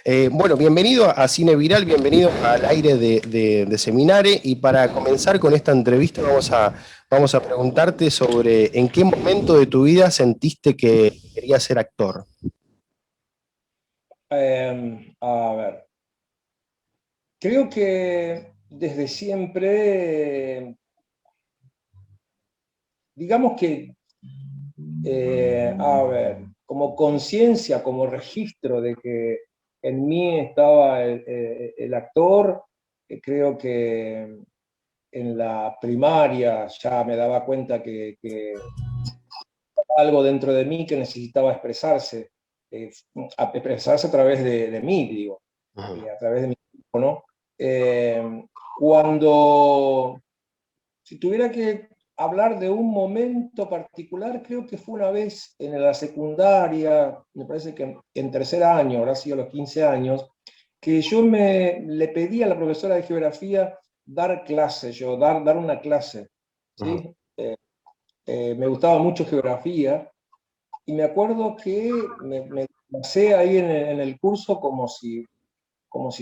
Bueno, bienvenido a Cine Viral, bienvenido al aire de Seminare. Y para comenzar con esta entrevista vamos a preguntarte sobre en qué momento de tu vida sentiste que querías ser actor. A ver, creo que desde siempre, digamos que, a ver, como conciencia, como registro de que en mí estaba el actor, creo que en la primaria ya me daba cuenta que algo dentro de mí que necesitaba expresarse, eh, expresarse a través de mí, digo, Ujú. a través de mi cuerpo, ¿no? Eh, cuando, si tuviera que hablar de un momento particular, creo que fue una vez en la secundaria, me parece que en tercer año, ahora sido a los 15 años, que yo le pedí a la profesora de geografía dar clase, dar una clase, Ujú. ¿sí? Me gustaba mucho geografía y me acuerdo que me pasé ahí en el curso como si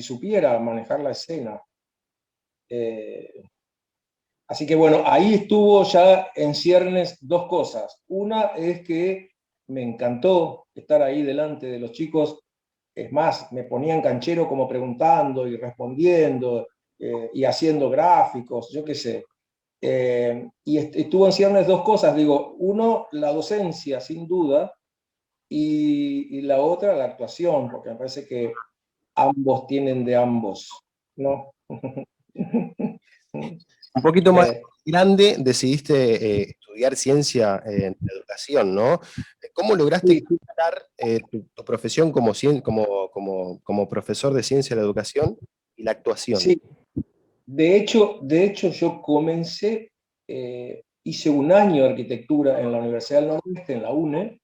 supiera manejar la escena. Eh, Así que bueno, ahí estuvo ya en ciernes dos cosas. Una es que me encantó estar ahí delante de los chicos. Es más, me ponían canchero como preguntando y respondiendo y haciendo gráficos, yo qué sé. Y estuvo en ciernes dos cosas. Digo, uno, la docencia, sin duda, y la otra, la actuación, porque me parece que ambos tienen de ambos, ¿no? Un poquito más Eh, grande decidiste estudiar ciencia en la educación, ¿no? ¿Cómo lograste sí, equilibrar tu profesión como profesor de ciencia de la educación y la actuación? sí, de hecho yo comencé, hice un año de arquitectura en la Universidad del Nordeste, en la UNE,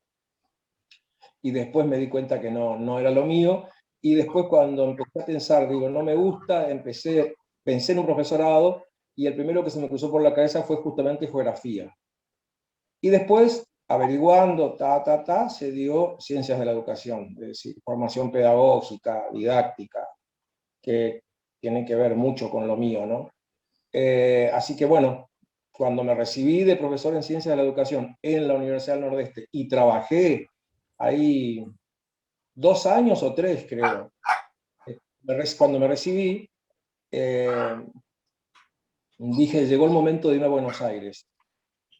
y después me di cuenta que no era lo mío, y después cuando empecé a pensar, digo, no me gusta, pensé en un profesorado, y el primero que se me cruzó por la cabeza fue justamente geografía. Y después, averiguando, se dio ciencias de la educación, es decir, formación pedagógica, didáctica, que tienen que ver mucho con lo mío, ¿no? Así que bueno, cuando me recibí de profesor en Ciencias de la Educación en la Universidad del Nordeste y trabajé ahí 2 años o tres, creo, cuando me recibí, eh, dije, llegó el momento de ir a Buenos Aires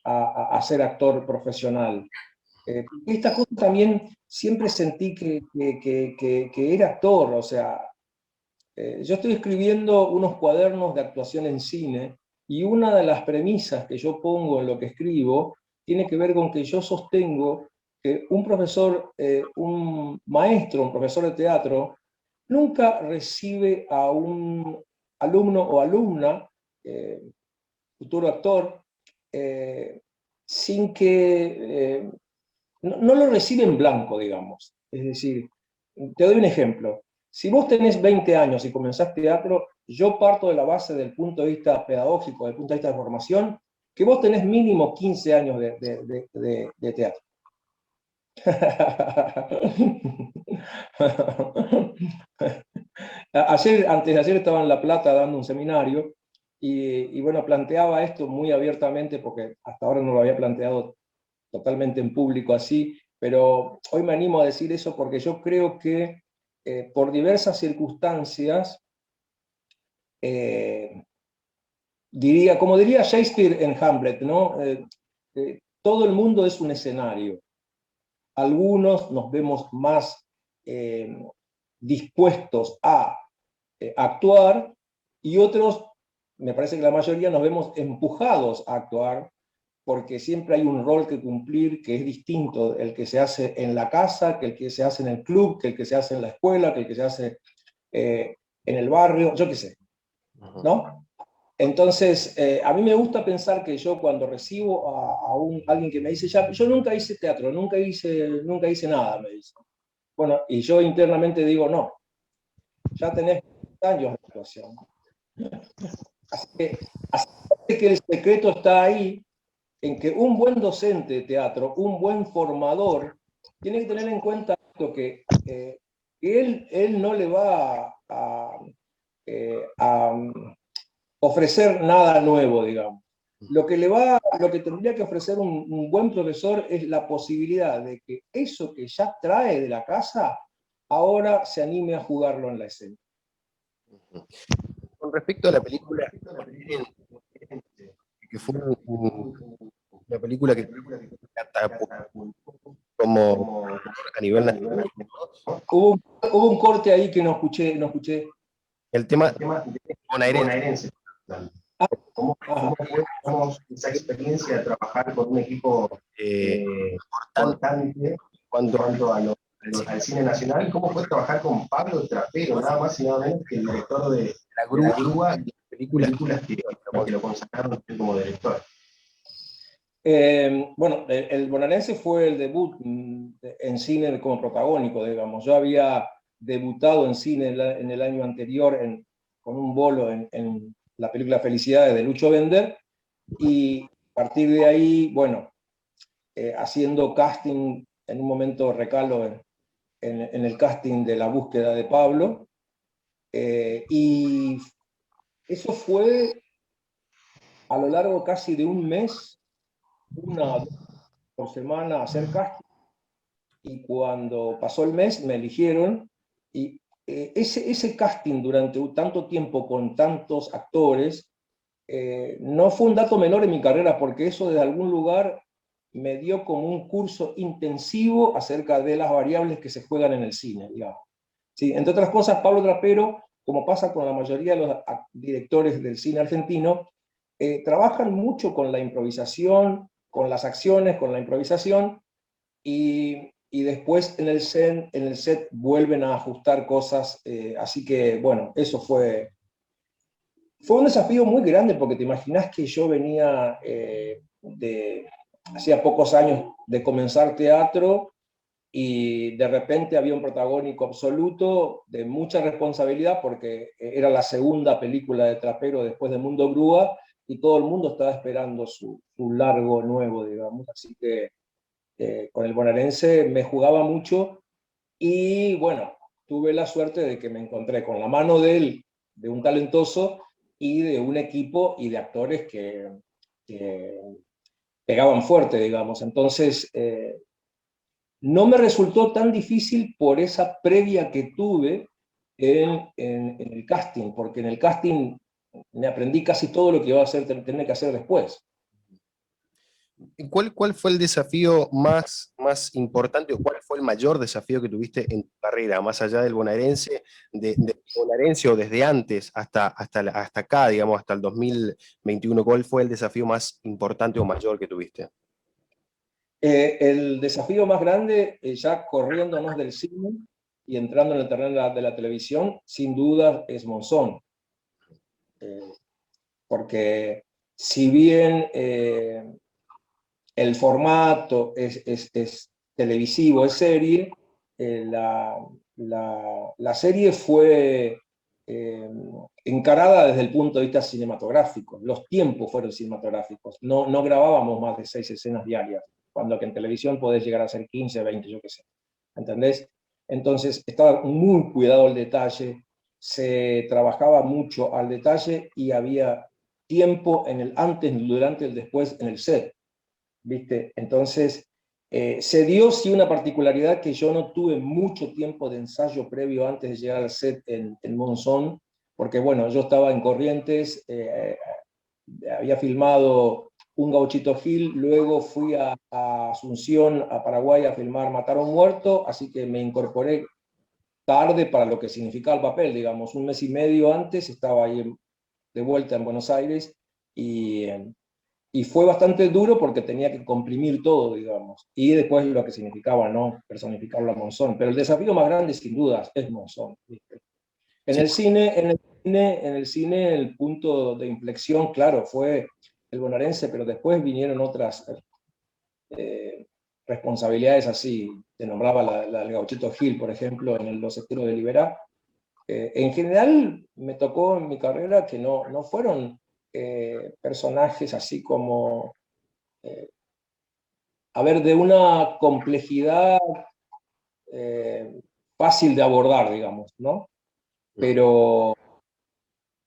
a ser actor profesional. Esta cosa también siempre sentí que era actor, o sea, yo estoy escribiendo unos cuadernos de actuación en cine y una de las premisas que yo pongo en lo que escribo tiene que ver con que yo sostengo que un profesor, un maestro, un profesor de teatro, nunca recibe a un alumno o alumna, eh, futuro actor, eh, sin que no lo recibe en blanco, digamos. Es decir, te doy un ejemplo. Si vos tenés 20 años y comenzás teatro, yo parto de la base del punto de vista pedagógico, del punto de vista de formación, que vos tenés mínimo 15 años de teatro. Antes de ayer estaba en La Plata dando un seminario y bueno, planteaba esto muy abiertamente porque hasta ahora no lo había planteado totalmente en público así, pero hoy me animo a decir eso porque yo creo que por diversas circunstancias, eh, como diría Shakespeare en Hamlet, ¿no? Todo el mundo es un escenario. Algunos nos vemos más eh, dispuestos a actuar y otros, me parece que la mayoría nos vemos empujados a actuar porque siempre hay un rol que cumplir que es distinto el que se hace en la casa, que el que se hace en el club, que el que se hace en la escuela, que el que se hace eh, en el barrio, yo qué sé, Ujú. ¿no? Entonces, a mí me gusta pensar que yo cuando recibo alguien que me dice, ya, yo nunca hice teatro, nunca hice nada, me dice. Bueno, y yo internamente digo, no, ya tenés años de actuación. Así que el secreto está ahí en que un buen docente de teatro, un buen formador, tiene que tener en cuenta esto que él no le va a ofrecer nada nuevo, digamos. Lo que tendría que ofrecer un buen profesor es la posibilidad de que eso que ya trae de la casa, ahora se anime a jugarlo en la escena. Con respecto a la película, que fue una película que como a nivel nacional, Hubo un corte ahí que no escuché, no escuché. el tema bonaerense. ¿Cómo, Ajá. cómo fue digamos, esa experiencia de trabajar con un equipo importante en cuanto a al cine nacional? ¿Cómo fue trabajar con Pablo Trapero, nada más y nada menos que el director de La Grúa y películas que lo consagraron como director? Bueno, el bonaerense fue el debut en cine como protagónico, digamos. Yo había debutado en cine en el año anterior con un bolo en la película Felicidades de Lucho Bender, y a partir de ahí, bueno, haciendo casting, en un momento recalo en el casting de La búsqueda de Pablo, y eso fue a lo largo casi de un mes, una o dos por semana, hacer casting. Y cuando pasó el mes me eligieron, y ese casting durante tanto tiempo con tantos actores no fue un dato menor en mi carrera, porque eso desde algún lugar me dio como un curso intensivo acerca de las variables que se juegan en el cine, digamos. Sí, entre otras cosas, Pablo Trapero, como pasa con la mayoría de los directores del cine argentino, trabajan mucho con la improvisación, con las acciones, con la improvisación, y después en el set vuelven a ajustar cosas, así que bueno, eso fue un desafío muy grande, porque te imaginas que yo venía hacía pocos años de comenzar teatro, y de repente había un protagónico absoluto de mucha responsabilidad, porque era la segunda película de Trapero después de Mundo Grúa, y todo el mundo estaba esperando su largo nuevo, digamos, así que con el bonaerense me jugaba mucho, y bueno, tuve la suerte de que me encontré con la mano de él, de un talentoso, y de un equipo y de actores que pegaban fuerte, digamos. Entonces, no me resultó tan difícil por esa previa que tuve en el casting, porque en el casting me aprendí casi todo lo que iba a hacer, tener que hacer después. ¿Cuál fue el desafío más importante o cuál fue el mayor desafío que tuviste en tu carrera, más allá del bonaerense, de bonaerense o desde antes hasta acá, digamos, hasta el 2021? ¿Cuál fue el desafío más importante o mayor que tuviste? El desafío más grande, ya corriéndonos del cine y entrando en el terreno de la televisión, sin duda es Monzón. Eh, Porque si bien el formato es televisivo, es serie, la serie fue encarada desde el punto de vista cinematográfico. Los tiempos fueron cinematográficos. No grabábamos más de 6 escenas diarias, cuando que en televisión podés llegar a hacer 15, 20, yo qué sé. ¿Entendés? Entonces estaba muy cuidado el detalle, se trabajaba mucho al detalle, y había tiempo en el antes, durante, el después en el set. ¿Viste? Entonces, se dio sí una particularidad, que yo no tuve mucho tiempo de ensayo previo antes de llegar al set en Monzón, porque bueno, yo estaba en Corrientes, había filmado Un Gauchito Gil, luego fui a Asunción, a Paraguay, a filmar Matar a un Muerto, así que me incorporé tarde para lo que significaba el papel, digamos, un mes y medio antes estaba ahí de vuelta en Buenos Aires, y, y fue bastante duro porque tenía que comprimir todo, digamos, y después lo que significaba, ¿no? Personificarlo a Monzón. Pero el desafío más grande, sin dudas, es Monzón. ¿Viste? En Sí, el cine, el punto de inflexión, claro, fue el bonaerense, pero después vinieron otras eh, responsabilidades así. Te nombraba la del Gauchito Gil, por ejemplo, en Los Esteros de Liberá. En general, me tocó en mi carrera que no fueron personajes así como, eh, a ver, de una complejidad, eh, fácil de abordar, digamos, ¿no? Pero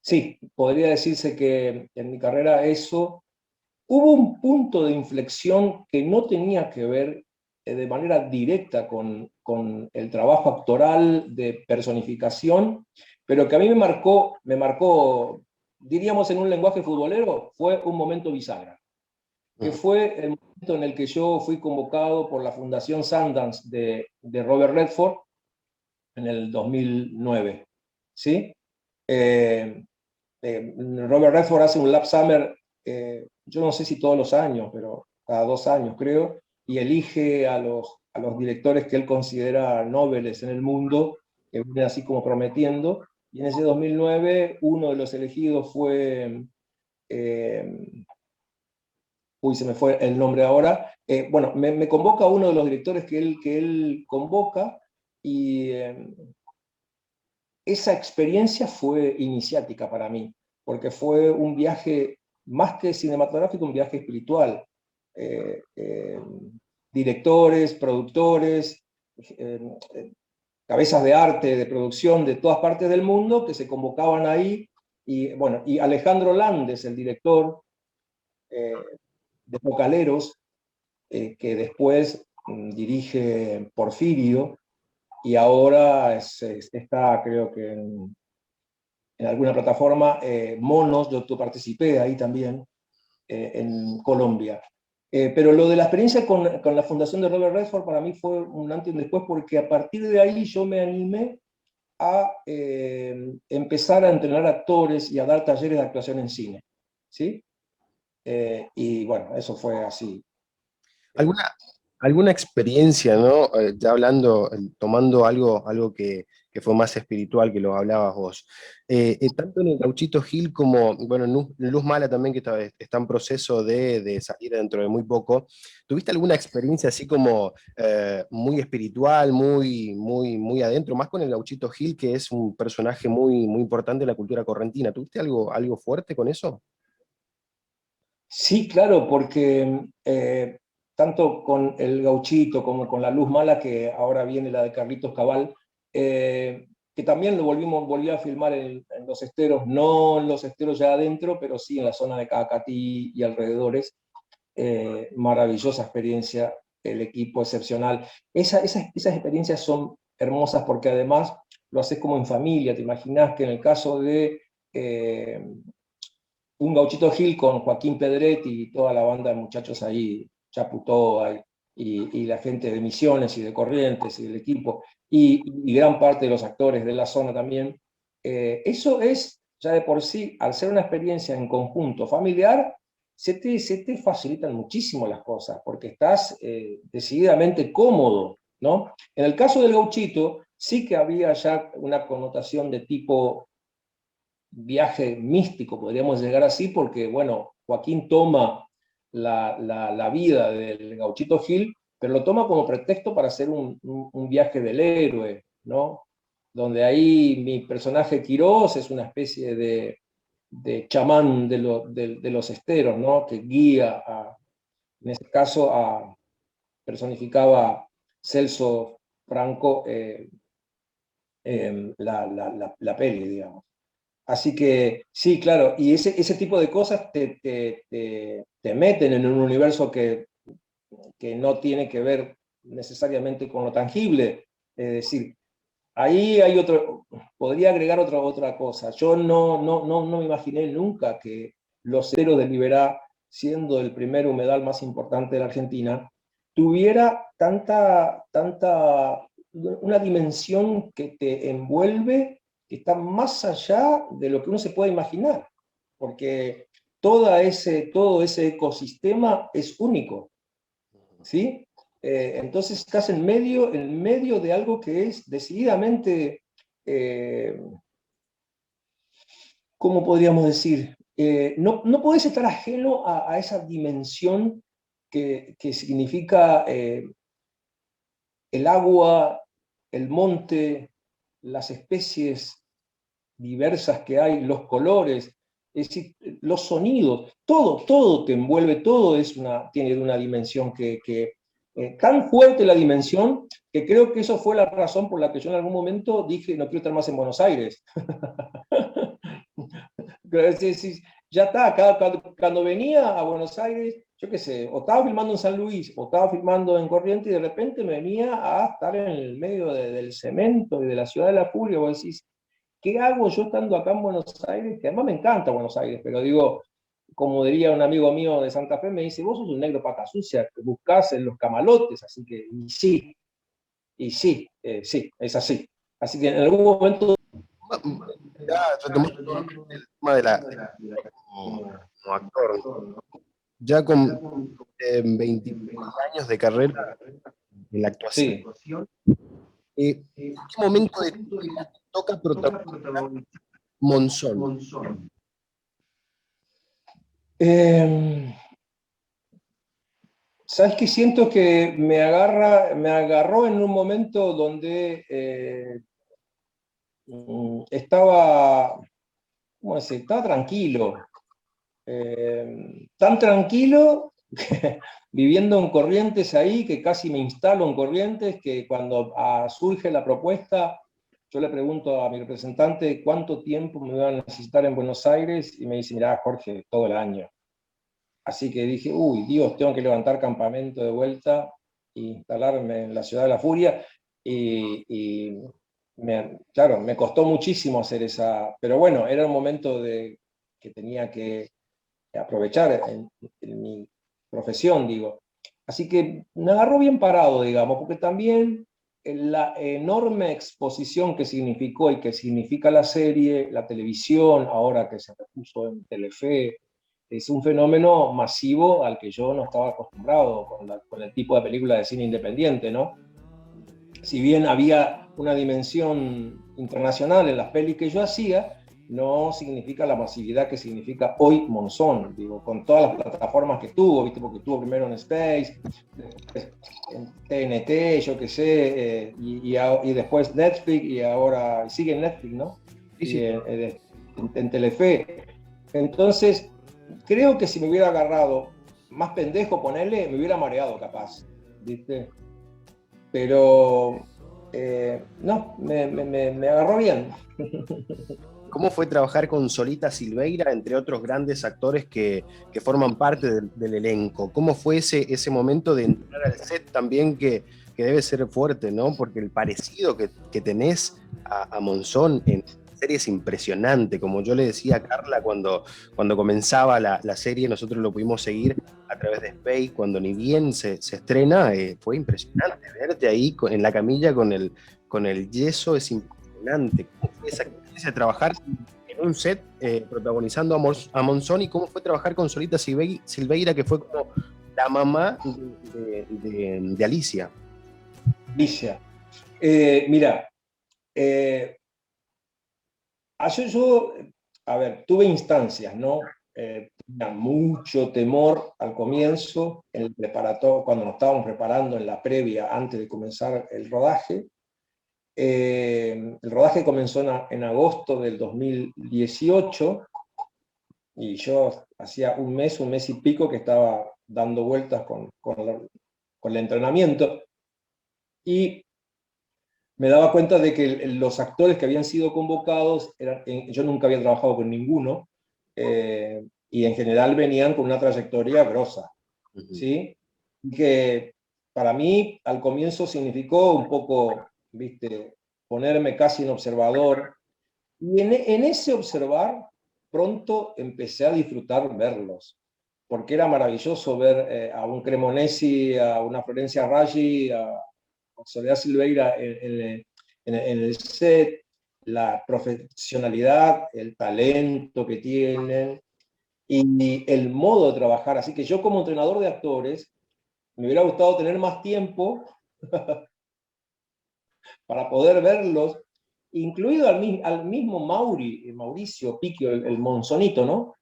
sí, podría decirse que en mi carrera eso hubo un punto de inflexión que no tenía que ver de manera directa con el trabajo actoral de personificación, pero que a mí diríamos en un lenguaje futbolero, fue un momento bisagra, que fue el momento en el que yo fui convocado por la Fundación Sundance de Robert Redford en el 2009, ¿sí? Eh, Robert Redford hace un Lap Summer, yo no sé si todos los años, pero cada 2 años creo, y elige a los directores que él considera nobles en el mundo, que vienen así como prometiendo, y en ese 2009 uno de los elegidos fue, eh, uy, se me fue el nombre ahora, bueno, me convoca uno de los directores que él convoca, y esa experiencia fue iniciática para mí, porque fue un viaje más que cinematográfico, un viaje espiritual. Eh, eh, Directores, productores, eh, cabezas de arte, de producción de todas partes del mundo que se convocaban ahí. Y bueno, y Alejandro Landes, el director eh, de Bocaleros, que después dirige Porfirio, y ahora está, creo que en alguna plataforma, Monos, yo participé ahí también, en Colombia. Pero lo de la experiencia con la fundación de Robert Redford para mí fue un antes y un después, porque a partir de ahí yo me animé a empezar a entrenar actores y a dar talleres de actuación en cine, ¿sí? Y bueno, eso fue así. ¿Alguna, alguna experiencia, ¿no? Ya hablando, tomando algo que fue más espiritual que lo hablabas vos. Tanto en el Gauchito Gil como, bueno, en Luz Mala también, que está en proceso de salir dentro de muy poco. ¿Tuviste alguna experiencia así como muy espiritual, muy adentro? Más con el Gauchito Gil, que es un personaje muy importante en la cultura correntina. ¿Tuviste algo fuerte con eso? Sí, claro, porque tanto con el Gauchito como con la Luz Mala, que ahora viene la de Carlitos Cabal, que también volví a filmar en los esteros, no en los esteros ya adentro, pero sí en la zona de Cacatí y alrededores. Maravillosa experiencia, el equipo excepcional. Esas experiencias son hermosas porque además lo haces como en familia. Te imaginas que en el caso de un Gauchito Gil con Joaquín Pedretti y toda la banda de muchachos ahí, Chaputó y la gente de Misiones y de Corrientes y del equipo, y gran parte de los actores de la zona también. Eso es, ya de por sí, al ser una experiencia en conjunto familiar, se te facilitan muchísimo las cosas, porque estás decididamente cómodo, ¿no? En el caso del gauchito, sí que había ya una connotación de tipo viaje místico, podríamos llegar así, porque, bueno, Joaquín toma la vida del Gauchito Gil, pero lo toma como pretexto para hacer un viaje del héroe, ¿no? Donde ahí mi personaje Quirós es una especie de chamán de los esteros, ¿no? Que guía, en este caso, personificaba Celso Franco, la peli, digamos. Así que sí, claro, y ese tipo de cosas te meten en un universo que no tiene que ver necesariamente con lo tangible. Es decir, ahí hay podría agregar otra cosa. Yo no me imaginé nunca que los Heros de Liberá, siendo el primer humedal más importante de la Argentina, tuviera una dimensión que te envuelve, que está más allá de lo que uno se puede imaginar, porque todo ese ecosistema es único, ¿sí? Entonces estás en medio de algo que es decididamente, eh, ¿cómo podríamos decir? No podés estar ajeno a esa dimensión que significa el agua, el monte, las especies diversas que hay, los colores, es decir, los sonidos, todo te envuelve, todo tiene una dimensión que tan fuerte la dimensión que creo que eso fue la razón por la que yo en algún momento dije no quiero estar más en Buenos Aires. Ya está, cuando venía a Buenos Aires, yo qué sé, o estaba filmando en San Luis, o estaba filmando en Corrientes, y de repente me venía a estar en el medio del cemento y de la ciudad de la furia, vos decís, ¿qué hago yo estando acá en Buenos Aires? Que además me encanta Buenos Aires, pero digo, como diría un amigo mío de Santa Fe, me dice, vos sos un negro pata sucia, que buscás en los camalotes, así que, y sí, sí, es así. Así que en algún momento... Ya retomando el tema como, como actor, ya con 20 años de carrera en la actuación, Sí. ¿en qué momento de tu vida te toca protagonizar Monzón? Eh, ¿Sabes qué? Siento que me agarró en un momento donde estaba, ¿cómo decir? Estaba tranquilo. Tan tranquilo que, viviendo en Corrientes ahí, que casi me instalo en Corrientes, que cuando surge la propuesta, yo le pregunto a mi representante cuánto tiempo me iban a necesitar en Buenos Aires y me dice, mirá, Jorge, todo el año. Así que dije, uy, Dios, tengo que levantar campamento de vuelta e instalarme en la ciudad de la furia. Y claro, me costó muchísimo hacer esa, pero bueno, era un momento que tenía que aprovechar en mi profesión, digo. Así que me agarró bien parado, digamos, porque también la enorme exposición que significó y que significa la serie, la televisión, ahora que se repuso en Telefe, es un fenómeno masivo al que yo no estaba acostumbrado con el tipo de película de cine independiente, ¿no? Si bien había una dimensión internacional en las pelis que yo hacía, no significa la masividad que significa hoy Monzón, digo, con todas las plataformas que tuvo, ¿viste? Porque tuvo primero en Space, después en TNT, yo qué sé, y después Netflix, y ahora sigue en Netflix, ¿no? Sí, Y sí. en Telefe. Entonces, creo que si me hubiera agarrado más pendejo, ponerle, me hubiera mareado capaz, ¿viste? Pero no, me agarró bien. ¿Cómo fue trabajar con Solita Silveira, entre otros grandes actores que forman parte del elenco? ¿Cómo fue ese momento de entrar al set también que debe ser fuerte, ¿no? Porque el parecido que tenés a Monzón en serie es impresionante. Como yo le decía a Carla cuando comenzaba la serie, nosotros lo pudimos seguir a través de Space, cuando ni bien se estrena, fue impresionante verte ahí en la camilla con el yeso, es impresionante. ¿Cómo fue esa experiencia de trabajar en un set protagonizando a Monzón y cómo fue trabajar con Solita Silveira, que fue como la mamá de Alicia? Alicia. Mira, yo, a ver, tuve instancias, ¿no? Tenía mucho temor al comienzo, en el cuando nos estábamos preparando en la previa, antes de comenzar el rodaje. El rodaje comenzó en agosto del 2018 y yo hacía un mes y pico que estaba dando vueltas con el entrenamiento y me daba cuenta de que los actores que habían sido convocados, yo nunca había trabajado con ninguno, y en general venían con una trayectoria grosa, Uh -huh. ¿sí? Que para mí al comienzo significó un poco, viste, ponerme casi en observador, y en ese observar pronto empecé a disfrutar verlos, porque era maravilloso ver a un Cremonesi, a una Florencia Raggi, a Soledad Silveira en el set, la profesionalidad, el talento que tienen y el modo de trabajar. Así que yo como entrenador de actores me hubiera gustado tener más tiempo para poder verlos, incluido al mismo Mauricio Picchio, el monzonito, ¿no?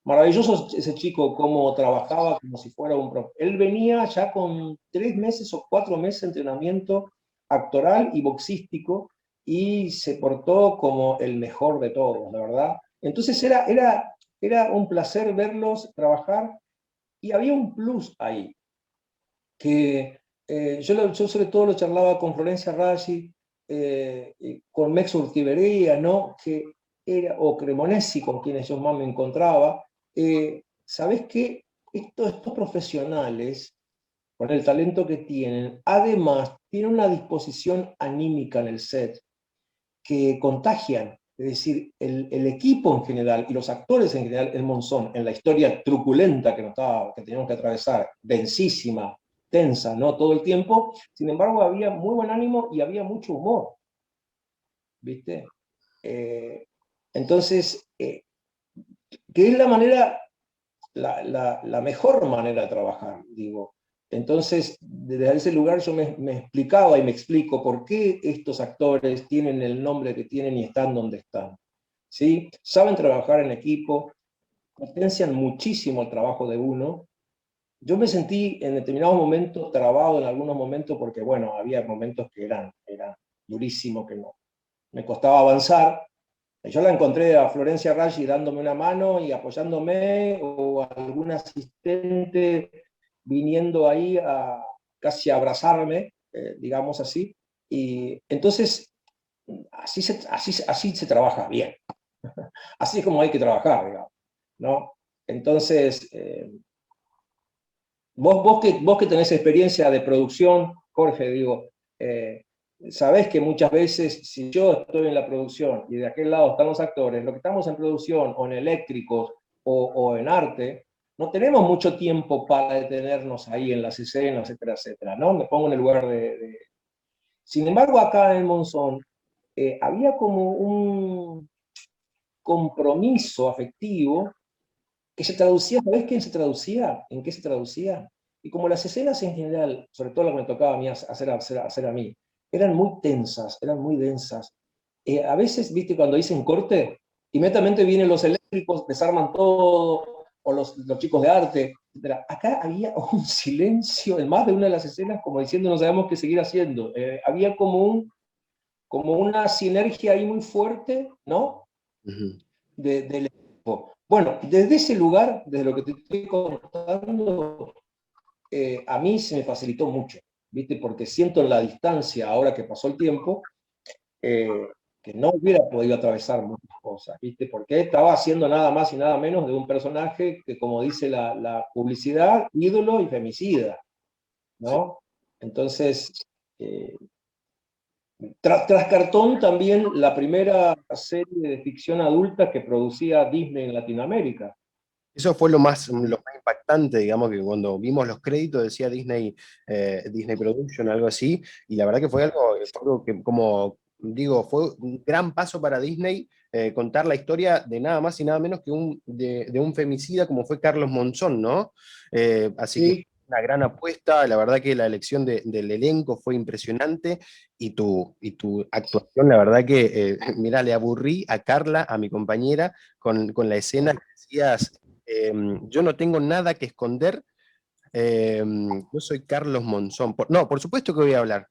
Maravilloso ese chico, cómo trabajaba como si fuera un profe. Él venía ya con 3 meses o 4 meses de entrenamiento actoral y boxístico y se portó como el mejor de todos, la verdad. Entonces era un placer verlos trabajar y había un plus ahí. que yo sobre todo lo charlaba con Florencia Raggi, con Mex Urtiberea, ¿no? O Cremonesi, con quienes yo más me encontraba. ¿Sabés qué? Estos profesionales, con el talento que tienen, además tienen una disposición anímica en el set que contagian. Es decir, el equipo en general y los actores en general en Monzón, en la historia truculenta que teníamos que atravesar, densísima, tensa, ¿no? Todo el tiempo, sin embargo, había muy buen ánimo y había mucho humor, ¿viste? Eh, entonces, que es la manera, la mejor manera de trabajar, digo. Entonces, desde ese lugar yo me explicaba y me explico por qué estos actores tienen el nombre que tienen y están donde están. ¿Sí? Saben trabajar en equipo, potencian muchísimo el trabajo de uno. Yo me sentí en determinados momentos trabado en algunos momentos porque, bueno, había momentos que eran durísimos, que no, me costaba avanzar. Yo la encontré a Florencia Raggi dándome una mano y apoyándome, o algún asistente viniendo ahí a casi a abrazarme, digamos así. Y entonces, así se trabaja bien. Así es como hay que trabajar, digamos, ¿no? Entonces, vos que tenés experiencia de producción, Jorge, digo, sabés que muchas veces, si yo estoy en la producción y de aquel lado están los actores, lo que estamos en producción o en eléctricos o en arte, no tenemos mucho tiempo para detenernos ahí en las escenas, etcétera, etcétera, ¿no? Me pongo en el lugar de... Sin embargo, acá en Monzón había como un compromiso afectivo que se traducía, ¿sabés quién se traducía? ¿En qué se traducía? Y como las escenas en general, sobre todo las que me tocaba a mí hacer a mí, eran muy tensas, eran muy densas. A veces, viste, cuando dicen corte, inmediatamente vienen los eléctricos, desarman todo, o los chicos de arte, etc. Acá había un silencio en más de una de las escenas, como diciendo no sabemos qué seguir haciendo. Había como una sinergia ahí muy fuerte, ¿no? Ujú. Del equipo. Bueno, desde ese lugar, desde lo que te estoy contando, a mí se me facilitó mucho, ¿viste? Porque siento en la distancia, ahora que pasó el tiempo, eh, que no hubiera podido atravesar muchas cosas, ¿viste? Porque estaba haciendo nada más y nada menos de un personaje que, como dice la publicidad, ídolo y femicida, Sí. ¿no? Entonces, eh, tras Cartón también la primera serie de ficción adulta que producía Disney en Latinoamérica. Eso fue lo más impactante, digamos, que cuando vimos los créditos decía Disney, Disney Production, algo así, y la verdad que fue algo que, como digo, fue un gran paso para Disney contar la historia de nada más y nada menos que de un femicida como fue Carlos Monzón, ¿no? Así que Sí, una gran apuesta, la verdad que la elección del elenco fue impresionante y tu actuación, la verdad que, mira, le aburrí a Carla, a mi compañera, con la escena que decías yo no tengo nada que esconder. Yo soy Carlos Monzón. No, por supuesto que voy a hablar.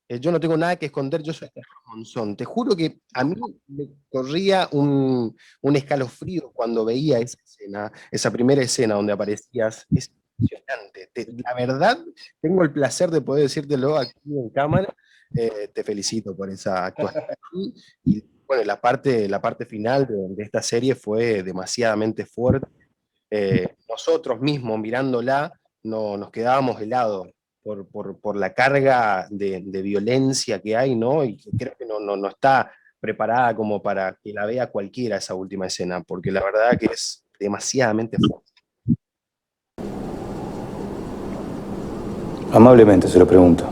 Yo no tengo nada que esconder, yo soy Carlos Monzón. Te juro que a mí me corría un escalofrío cuando veía esa escena, esa primera escena donde aparecías. Es impresionante. La verdad, tengo el placer de poder decírtelo aquí en cámara. Te felicito por esa actuación. Y bueno, la parte final de esta serie fue demasiadamente fuerte. Nosotros mismos mirándola no, nos quedábamos helados por la carga de violencia que hay, ¿no? Y que creo que no está preparada como para que la vea cualquiera esa última escena, porque la verdad que es demasiadamente fuerte. Amablemente se lo pregunto.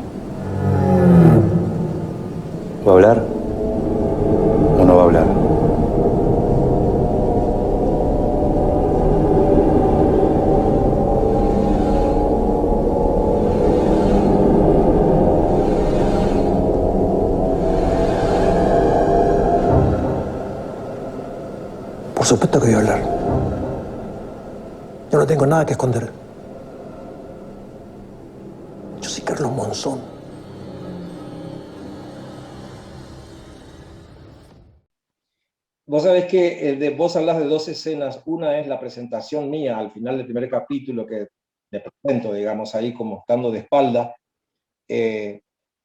¿Va a hablar o no va a hablar? Por supuesto que voy a hablar. Yo no tengo nada que esconder. Yo soy Carlos Monzón. vos sabés que vos hablás de dos escenas. Una es la presentación mía al final del primer capítulo, que me presento, digamos, ahí como estando de espalda.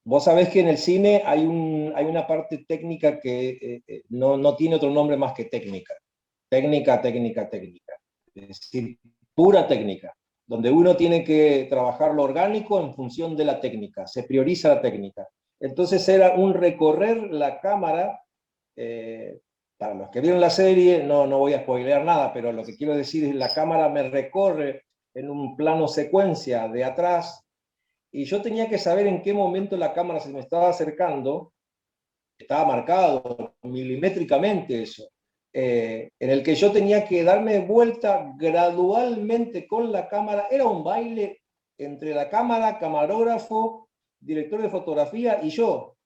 Vos sabés que en el cine hay una parte técnica que no tiene otro nombre más que técnica. Técnica, técnica, técnica. Es decir, pura técnica, donde uno tiene que trabajar lo orgánico en función de la técnica, se prioriza la técnica. Entonces era un recorrer la cámara, para los que vieron la serie, no voy a spoilear nada, pero lo que quiero decir es la cámara me recorre en un plano secuencia de atrás, y yo tenía que saber en qué momento la cámara se me estaba acercando, estaba marcado milimétricamente eso, en el que yo tenía que darme vuelta gradualmente con la cámara. Era un baile entre la cámara, camarógrafo, director de fotografía y yo.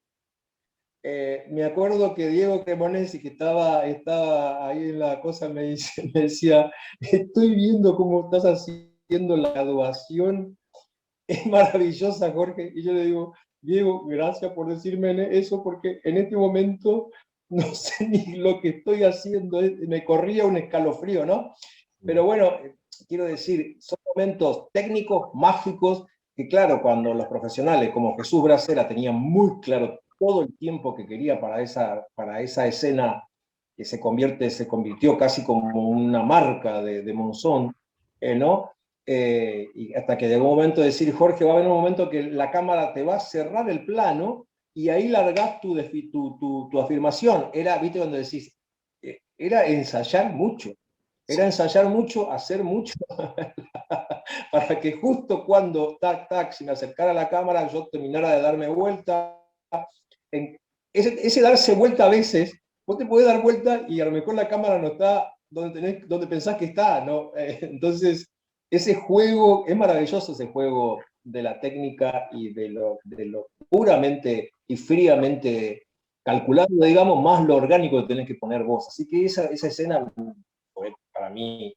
Me acuerdo que Diego Cremonesi, que estaba ahí en la cosa, me decía, estoy viendo cómo estás haciendo la graduación, es maravillosa, Jorge. Y yo le digo, Diego, gracias por decirme eso, porque en este momento no sé ni lo que estoy haciendo, me corría un escalofrío, ¿no? Pero bueno, quiero decir, son momentos técnicos, mágicos, que claro, cuando los profesionales como Jesús Bracera tenían muy claro todo el tiempo que quería para esa escena que se convirtió casi como una marca de Monzón, ¿no? Y hasta que llegó un momento de decir, Jorge, va a haber un momento que la cámara te va a cerrar el plano y ahí largás tu afirmación. Era, viste, cuando decís, era ensayar mucho. Era ensayar mucho, hacer mucho, para que justo cuando, tac, tac, si me acercara a la cámara, yo terminara de darme vuelta. Ese darse vuelta a veces, vos te podés dar vuelta y a lo mejor la cámara no está donde pensás que está, ¿no? Entonces, ese juego, es maravilloso ese juego de la técnica y de lo puramente y fríamente calculado, digamos, más lo orgánico que tenés que poner vos. Así que esa escena fue para mí,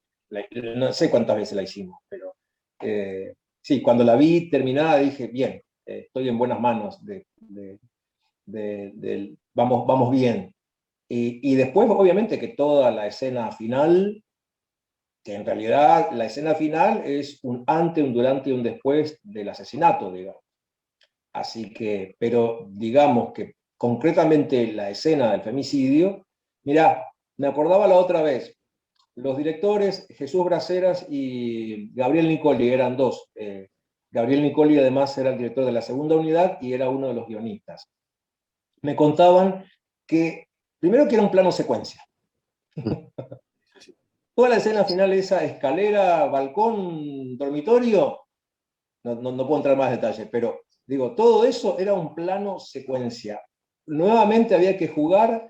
no sé cuántas veces la hicimos, pero sí, cuando la vi terminada dije, bien, estoy en buenas manos, vamos bien. Y después, obviamente, que toda la escena final, que en realidad la escena final es un antes, un durante y un después del asesinato, digamos. Así que, pero digamos que concretamente la escena del femicidio, mirá, me acordaba la otra vez, los directores Jesús Braceras y Gabriel Nicoli eran dos. Gabriel Nicoli además era el director de la segunda unidad y era uno de los guionistas. Me contaban que, primero que era un plano secuencia. Toda la escena final, esa escalera, balcón, dormitorio, no puedo entrar más en detalle, pero digo, todo eso era un plano secuencia. Nuevamente había que jugar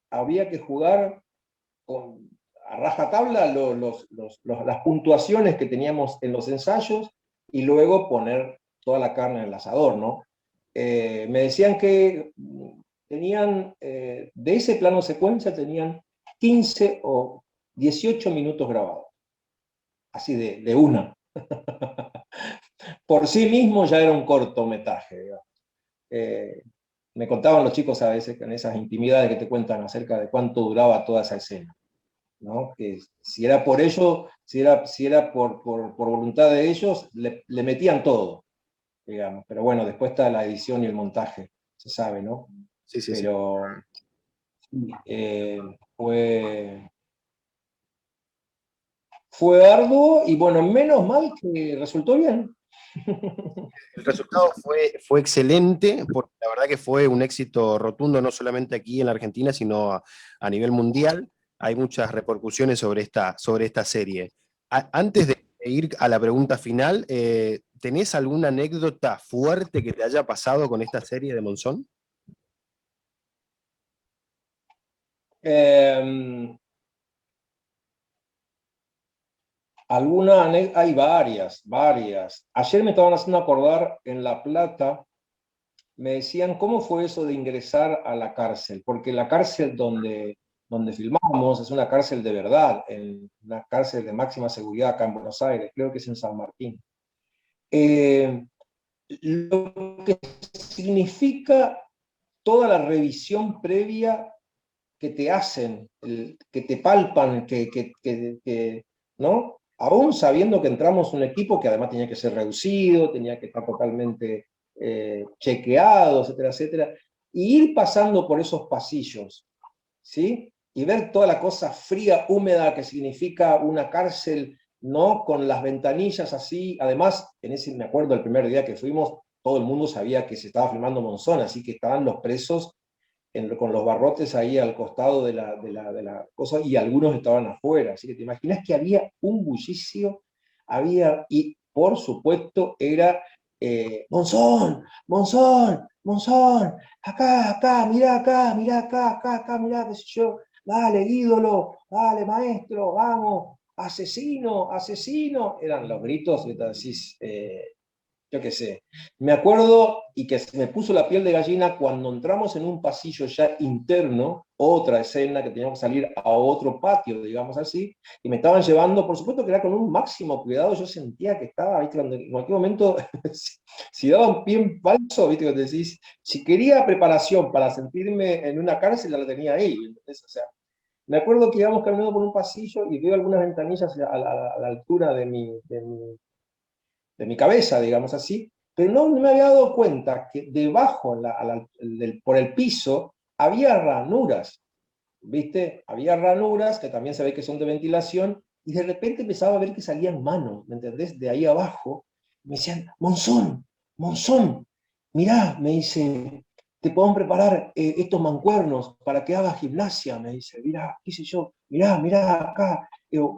a rajatabla las puntuaciones que teníamos en los ensayos y luego poner toda la carne en el asador, ¿no? Me decían que tenían, de ese plano secuencia, tenían 15 o 18 minutos grabados, así de una. Por sí mismo ya era un cortometraje. Me contaban los chicos a veces en esas intimidades que te cuentan acerca de cuánto duraba toda esa escena, ¿no? Que si era por ello, si era por voluntad de ellos, le metían todo, digamos. Pero bueno, después está la edición y el montaje, se sabe, ¿no? Sí, sí, sí. Pero eh, fue, fue arduo y bueno, menos mal que resultó bien. El resultado fue excelente, porque la verdad que fue un éxito rotundo, no solamente aquí en la Argentina, sino a nivel mundial. Hay muchas repercusiones sobre esta serie. Antes de ir a la pregunta final, ¿tenés alguna anécdota fuerte que te haya pasado con esta serie de Monzón? Hay varias. Ayer me estaban haciendo acordar en La Plata, me decían, ¿cómo fue eso de ingresar a la cárcel? Porque la cárcel donde filmamos es una cárcel de verdad, una cárcel de máxima seguridad acá en Buenos Aires, creo que es en San Martín. Lo que significa toda la revisión previa que te hacen, que te palpan, ¿no? aún sabiendo que entramos un equipo que además tenía que ser reducido, tenía que estar totalmente chequeado, etcétera, etcétera, y ir pasando por esos pasillos, ¿sí? Y ver toda la cosa fría, húmeda que significa una cárcel, ¿no? Con las ventanillas así. Además, en ese, me acuerdo el primer día que fuimos, todo el mundo sabía que se estaba filmando Monzón, así que estaban los presos con los barrotes ahí al costado de la cosa, y algunos estaban afuera. Así que te imaginas que había un bullicio, y por supuesto era Monzón, Monzón, Monzón, acá, mirá acá, mirá, qué sé yo, dale, ídolo, dale, maestro, vamos, asesino, asesino. Eran los gritos, y te decís, yo qué sé. Me acuerdo, y que se me puso la piel de gallina, cuando entramos en un pasillo ya interno, otra escena que teníamos que salir a otro patio, digamos así, y me estaban llevando, por supuesto que era con un máximo cuidado, yo sentía que estaba, ¿viste? En cualquier momento, si daba un pie en falso, ¿viste? Que te decís, si quería preparación para sentirme en una cárcel, la tenía ahí, ¿entendés? O sea, me acuerdo que íbamos caminando por un pasillo y veo algunas ventanillas a la altura de mi cabeza, digamos así, pero no me había dado cuenta que debajo, por el piso, había ranuras, ¿viste? Había ranuras que también se ve que son de ventilación, y de repente empezaba a ver que salían manos, ¿me entendés? De ahí abajo, me decían, Monzón, Monzón, mirá, me dice, te podemos preparar estos mancuernos para que hagas gimnasia, me dice, mirá, qué sé yo, mirá acá,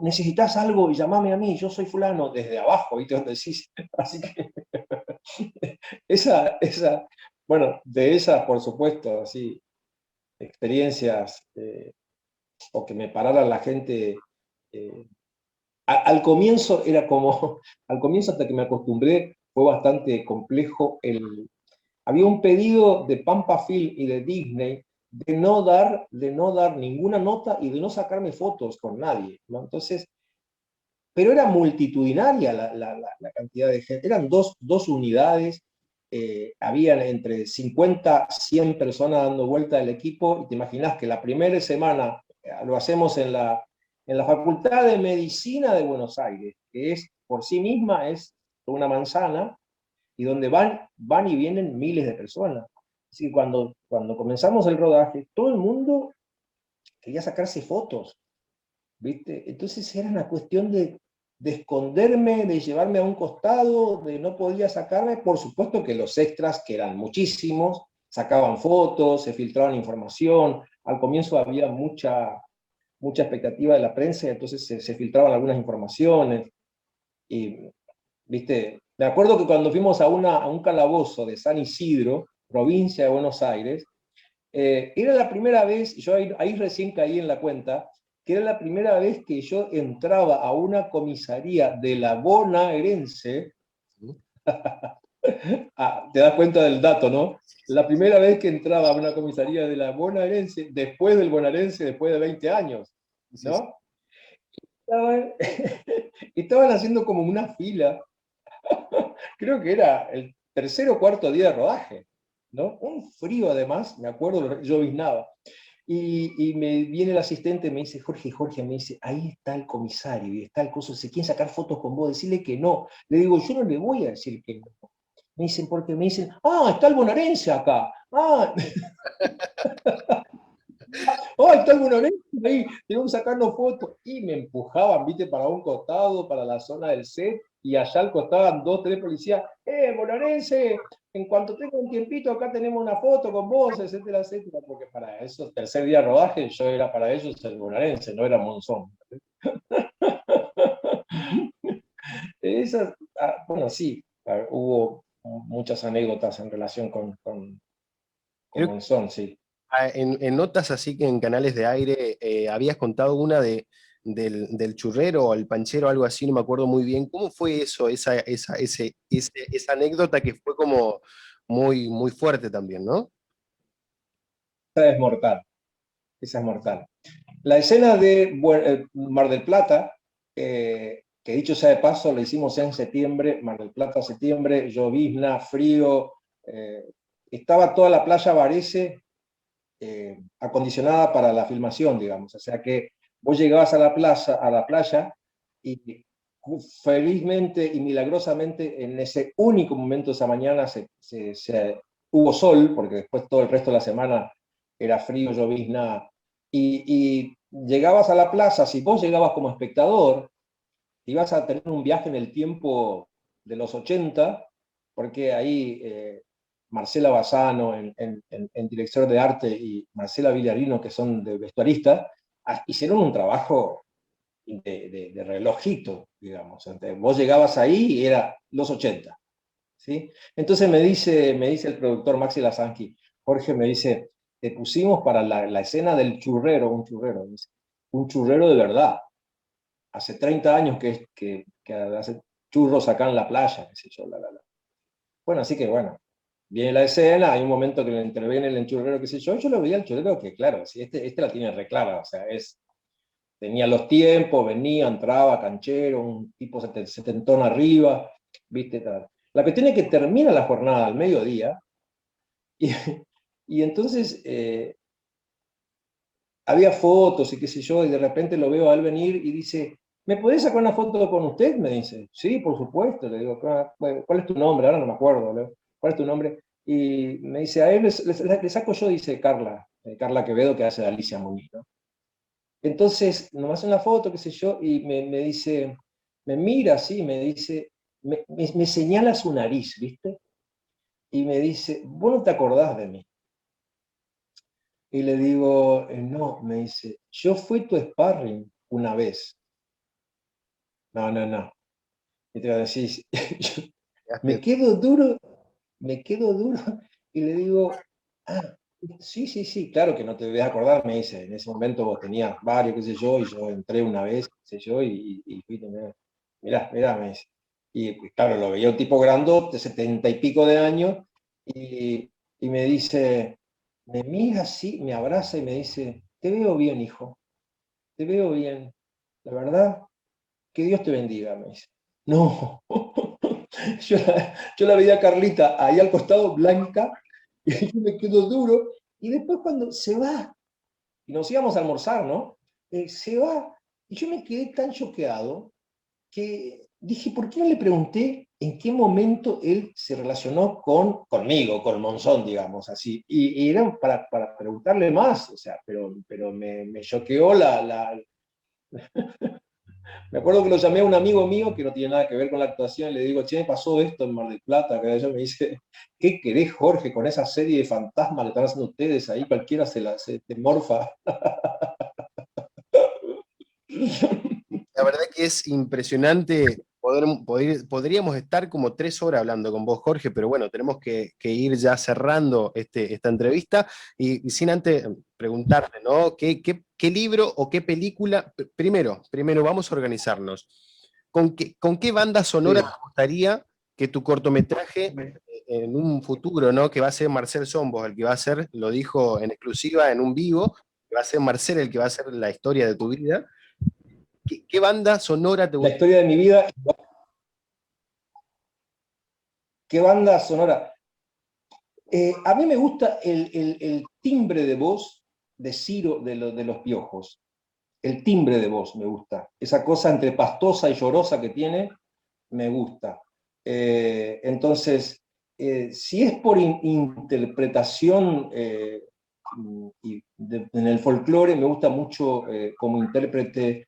necesitas algo y llamame a mí, yo soy fulano, desde abajo, ¿viste? Donde decís, así que bueno, de esas, por supuesto, así, experiencias, o que me parara la gente, eh, al comienzo era como, al comienzo hasta que me acostumbré, fue bastante complejo. Había un pedido de Pampa Film y de Disney de no dar ninguna nota y de no sacarme fotos con nadie, ¿no? Entonces, pero era multitudinaria la cantidad de gente, eran dos unidades, habían entre 50, 100 personas dando vuelta del equipo, y te imaginas que la primera semana lo hacemos en la Facultad de Medicina de Buenos Aires, que es por sí misma es una manzana, y donde van y vienen miles de personas. Así que cuando comenzamos el rodaje, todo el mundo quería sacarse fotos, ¿viste? Entonces era una cuestión de esconderme, de llevarme a un costado, de no podía sacarme. Por supuesto que los extras, que eran muchísimos, sacaban fotos, se filtraban información. Al comienzo había mucha expectativa de la prensa, entonces se filtraban algunas informaciones. Y, ¿viste? Me acuerdo que cuando fuimos a un calabozo de San Isidro, provincia de Buenos Aires, era la primera vez, yo ahí recién caí en la cuenta, que era la primera vez que yo entraba a una comisaría de la bonaerense. Te das cuenta del dato, ¿no? La primera vez que entraba a una comisaría de la bonaerense, después del bonaerense, después de 20 años, Sí, sí. ¿no? Estaban, estaban haciendo como una fila, creo que era el tercer o cuarto día de rodaje, ¿no? Un frío además, me acuerdo, yo lloviznaba. Y me viene el asistente, me dice, Jorge, me dice, ahí está el comisario y está el coso, se quieren sacar fotos con vos, decirle que no. Le digo, yo no le voy a decir que no. Me dicen, porque me dicen, está el bonaerense acá. Está el bonaerense ahí, tenemos que sacarnos fotos. Y me empujaban, viste, para un costado, para la zona del set, y allá al costado estaban 2, 3 policías, bonaerense, en cuanto tenga un tiempito, acá tenemos una foto con vos, etcétera, etcétera, porque para eso, tercer día de rodaje, yo era para ellos el bonaerense, no era Monzón. Esas, bueno, sí, hubo muchas anécdotas en relación con Creo que Monzón, sí. en notas así que en canales de aire habías contado una del churrero o el panchero, algo así, no me acuerdo muy bien. ¿Cómo fue eso, esa anécdota que fue como muy, muy fuerte también, ¿no? Esa es mortal, esa es mortal. La escena de Mar del Plata, que dicho sea de paso, lo hicimos en septiembre, Mar del Plata, septiembre, llovizna, frío, estaba toda la playa Varese acondicionada para la filmación, digamos. O sea que vos llegabas a la playa y felizmente y milagrosamente en ese único momento de esa mañana hubo sol, porque después todo el resto de la semana era frío, llovizna, y llegabas a la plaza, si vos llegabas como espectador, ibas a tener un viaje en el tiempo de los 80, porque ahí Marcela Bassano en dirección de arte y Marcela Villarino, que son de vestuaristas, hicieron un trabajo de relojito, digamos. Entonces, vos llegabas ahí y era los 80. ¿Sí? Entonces me dice el productor Maxi Lasanqui, Jorge me dice, te pusimos para la escena del churrero, un churrero de verdad. Hace 30 años que hace churros acá en la playa, qué sé yo, Bueno, así que bueno, viene la escena, hay un momento que le interviene el enchurrero, qué sé yo lo veía el churrero que, claro, si este la tiene reclara, o sea, tenía los tiempos, venía, entraba, canchero, un tipo setentón arriba, viste, tal. La cuestión es que termina la jornada al mediodía, y, y entonces había fotos y qué sé yo, y de repente lo veo a él venir y dice, ¿me podés sacar una foto con usted? Me dice, sí, por supuesto. Le digo, ¿cuál es tu nombre? Ahora no me acuerdo. ¿Cuál es tu nombre? Y me dice, a él le saco yo, dice Carla, Carla Quevedo, que hace de Alicia Muñiz, ¿no? Entonces, nomás en la foto, qué sé yo, y me dice, me mira así, me dice, me señala su nariz, ¿viste? Y me dice, vos no te acordás de mí. Y le digo, no, me dice, yo fui tu sparring una vez. No, no, no. Y te voy a decir, yo me quedo duro, me quedo duro, y le digo, ah, sí, sí, sí, claro que no te debes acordar, me dice, en ese momento vos tenías varios, qué sé yo, y yo entré una vez, qué sé yo, y fui, mirá, mirá, me dice. Y pues, claro, lo veía un tipo grandote, 70 y pico de años, y me dice, me mira así, me abraza y me dice, te veo bien, hijo, te veo bien, la verdad, que Dios te bendiga, me dice. No, yo la veía a Carlita ahí al costado, blanca, y yo me quedo duro, y después cuando se va, y nos íbamos a almorzar, ¿no? Se va, y yo me quedé tan choqueado que dije, ¿por qué no le pregunté en qué momento él se relacionó conmigo, con Monzón, digamos, así? Y era para preguntarle más, o sea, pero me choqueó Me acuerdo que lo llamé a un amigo mío que no tiene nada que ver con la actuación y le digo, che, me pasó esto en Mar del Plata, que ella me dice, ¿qué querés, Jorge, con esa serie de fantasmas que están haciendo ustedes ahí? Cualquiera se te morfa. La verdad que es impresionante. Podríamos estar como 3 horas hablando con vos, Jorge, pero bueno, tenemos que ir ya cerrando esta entrevista y sin antes preguntarte, ¿no? ¿Qué libro o qué película? Primero vamos a organizarnos. ¿Con qué banda sonora Sí. te gustaría que tu cortometraje en un futuro, ¿no? Que va a ser Marcel Sombos, el que va a ser, lo dijo en exclusiva en un vivo, que va a ser Marcel el que va a hacer la historia de tu vida? ¿Qué banda sonora te La gustaría? historia de mi vida, ¿qué banda sonora? A mí me gusta el timbre de voz de Ciro de los Piojos. El timbre de voz me gusta. Esa cosa entre pastosa y llorosa que tiene, me gusta. Entonces, si es por interpretación en el folclore, me gusta mucho como intérprete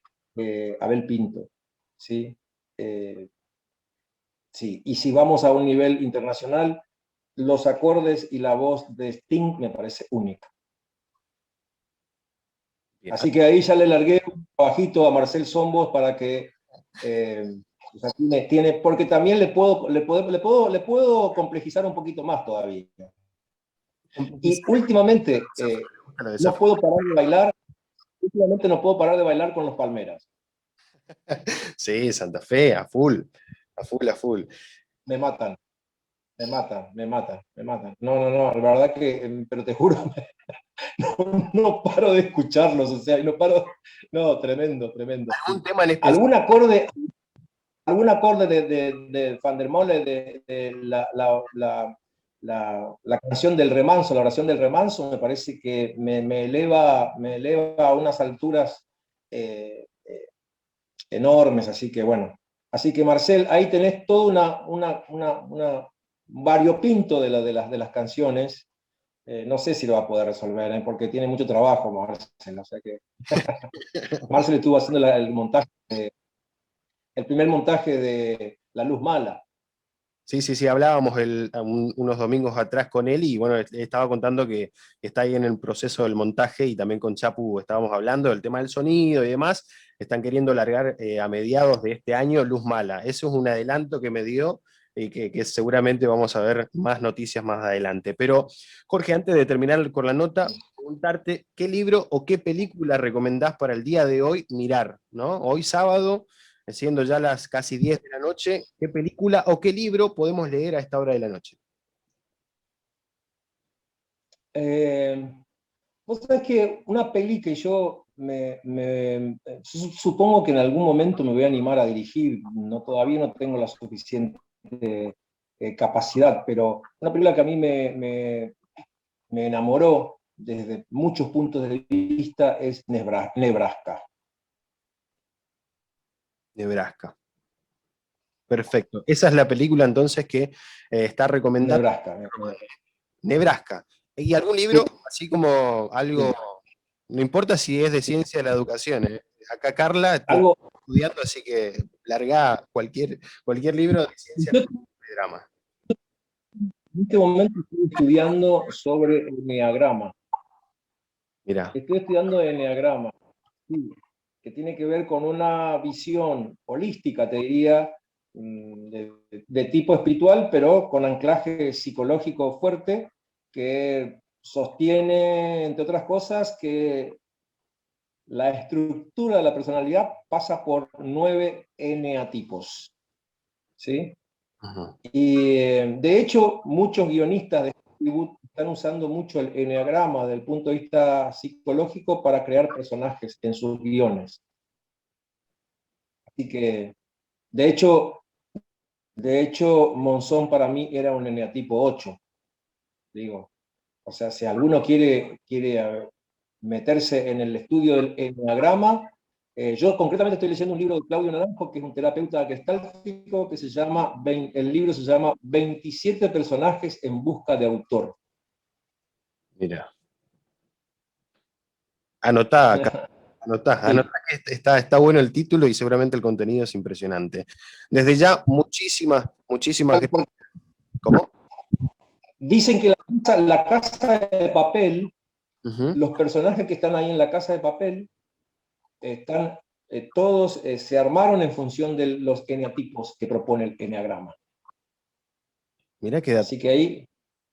Abel Pinto. ¿Sí? Eh, sí. Y si vamos a un nivel internacional, los acordes y la voz de Sting me parece única. Bien. Así que ahí ya le largué un trabajito a Marcel Sombos para que o sea, porque también le puedo complejizar un poquito más todavía. Y últimamente no puedo parar de bailar, últimamente no puedo parar de bailar con los Palmeras. Sí, Santa Fe, a full, a full, a full. Me matan, me matan, me matan, me matan. No, no, no, la verdad que, pero te juro, no paro de escucharlos, o sea, no paro, no, tremendo, tremendo. ¿Algún tema en especial? Algún acorde de Van der Molle, de la canción del remanso, la oración del remanso, me parece que me eleva a unas alturas enormes, así que bueno, Así que Marcel, ahí tenés todo una variopinto de las canciones. No sé si lo va a poder resolver, porque tiene mucho trabajo Marcel. O sea que Marcel estuvo haciendo el montaje, el primer montaje de La Luz Mala. Sí, sí, sí, hablábamos unos domingos atrás con él y bueno, estaba contando que está ahí en el proceso del montaje y también con Chapu estábamos hablando del tema del sonido y demás. Están queriendo largar a mediados de este año Luz Mala. Eso es un adelanto que me dio y que seguramente vamos a ver más noticias más adelante. Pero Jorge, antes de terminar con la nota, preguntarte qué libro o qué película recomendás para el día de hoy mirar, ¿no? Hoy sábado, siendo ya las casi 10 de la noche, ¿qué película o qué libro podemos leer a esta hora de la noche? Vos sabés que una peli que yo supongo que en algún momento me voy a animar a dirigir, todavía no tengo la suficiente capacidad, pero una película que a mí me enamoró desde muchos puntos de vista es Nebraska. Nebraska. Perfecto. Esa es la película entonces que está recomendada. Nebraska. Nebraska. ¿Y algún libro, Sí. así como algo, Sí. no importa si es de ciencia de la educación, ¿eh? Acá Carla está Algo, estudiando, así que larga cualquier libro de ciencia yo de drama. en este momento estoy estudiando sobre enneagrama. Mira, Estoy estudiando enneagrama, sí, que tiene que ver con una visión holística, te diría, de tipo espiritual, pero con anclaje psicológico fuerte, que sostiene, entre otras cosas, que la estructura de la personalidad pasa por 9 eneatipos. ¿Sí? ujú, Y de hecho, muchos guionistas de Hollywood están usando mucho el enneagrama desde el punto de vista psicológico para crear personajes en sus guiones. Así que, de hecho, Monzón para mí era un eneatipo 8, digo. O sea, si alguno quiere meterse en el estudio del enneagrama, yo concretamente estoy leyendo un libro de Claudio Naranjo, que es un terapeuta gestáltico, que el libro se llama 27 personajes en busca de autor. mira. Anotá acá. Anotá Sí. que está bueno el título y seguramente el contenido es impresionante. Desde ya, muchísimas gracias. ¿Cómo? Dicen que la casa de papel, Ujú. los personajes que están ahí en la casa de papel, están todos se armaron en función de los eneatipos que propone el enneagrama. Mira qué dato. Así que ahí,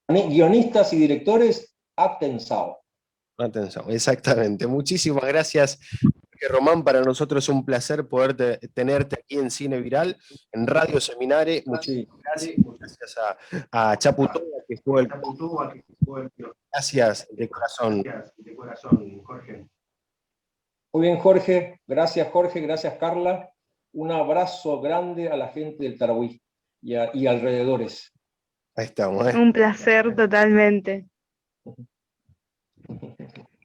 guionistas y directores, atención. Atención, exactamente. Muchísimas gracias, Román. Para nosotros es un placer poder tenerte aquí en Cine Viral, en Radio Seminare. Sí. Muchísimas gracias. Gracias a Chapu Toba, que fue el... Gracias de corazón. Jorge. Muy bien, Jorge. Gracias, Carla. Un abrazo grande a la gente del Tarahui y alrededores. Ahí estamos, ¿eh? Un placer totalmente.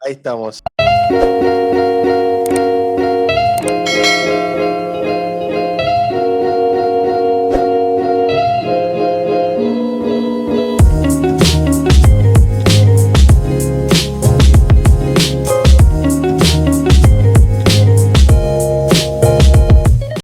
Ahí estamos.